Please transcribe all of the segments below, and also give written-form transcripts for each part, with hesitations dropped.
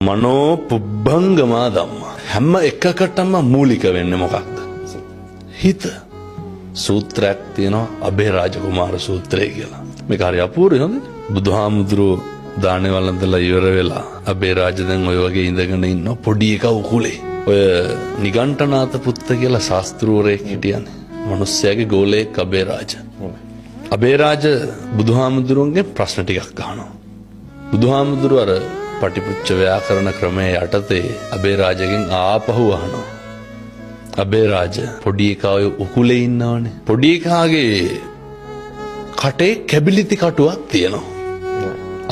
මනෝ පුබ්බංගමා ධම්ම. හැම එකකටම මූලික වෙන්නේ මොකක්ද? හිත. සූත්‍රයක් තියෙනවා අබේරාජ කුමාර සූත්‍රය කියලා. මේක හරි අපූර්වයි හොඳ. බුදුහාමුදුරුවෝ දානේ වළඳලා ඉවර වෙලා අබේරාජ දැන් ඔය වගේ ඉඳගෙන ඉන්න පොඩි එකා උකුලේ. ඔය නිගණ්ඨනාත පුත්ත කියලා ශාස්ත්‍රූවරයෙක් හිටියනේ. මිනිස්සයාගේ ගෝලයෙක් අබේරාජ. අබේරාජ බුදුහාමුදුරුවන්ගේ ප්‍රශ්න ටිකක් අහනවා. බුදුහාමුදුරුව අර පටිපුච්ච ව්‍යාකරණ ක්‍රමයේ යටතේ අබේරාජගෙන් ආපහු අහනවා. අබේරාජ පොඩි එකා ඔය උකුලේ ඉන්නවනේ. පොඩි එකාගේ කටේ කැබිලිති කටුවක් තියෙනවා.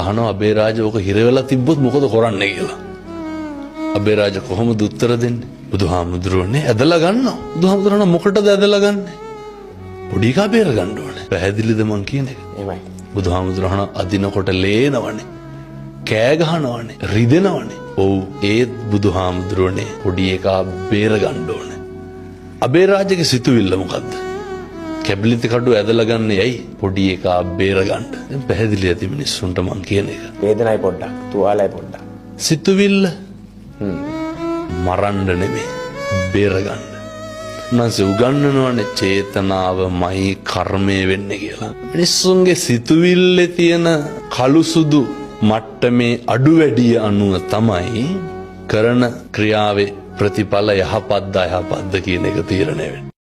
අහනවා අබේරාජ ඕක හිර වෙලා තිබ්බොත් මොකද කරන්නේ කියලා. අබේරාජ කොහොමද උත්තර දෙන්නේ? බුදුහාමුදුරුවනේ ඇදලා ගන්නවා. බුදුහාමුදුරුවෝ මොකටද ඇදලා ගන්නෙ? පොඩි එකා බේර ගන්න ඕනේ. පැහැදිලිද මං කියන එක? එහෙමයි. බුදුහාමුදුරුවෝ අදිනකොට ලේනවනේ. කෑ ගහනවනේ. රිදෙනවනේ. ඔව් ඒත් බුදුහාමුදුරුවනේ පොඩි එකා බේර ගන්න ඕනේ. අබේරාජගේ සිතුවිල්ල මොකද්ද? කැබිලිති කඩුව ඇදලා ගන්න යයි පොඩි එකා බේර ගන්න. දැන් පැහැදිලි ඇති මිනිස්සුන්ට මං කියන එක. වේදනයි පොඩ්ඩක්, තුවාලයි පොඩ්ඩක්. සිතුවිල්ල මරන්න නෙමෙයි බේර ගන්න. නැස උගන්වනවනේ චේතනාවමයි කර්මය වෙන්නේ කියලා. මිනිස්සුන්ගේ සිතුවිල්ලේ තියෙන කළු සුදු මට්ටමේ අඩු වැඩිය අනුව තමයි කරන ක්‍රියාවේ ප්‍රතිඵල යහපත්ද අයහපත්ද කියන එක තීරණය වෙන්නේ.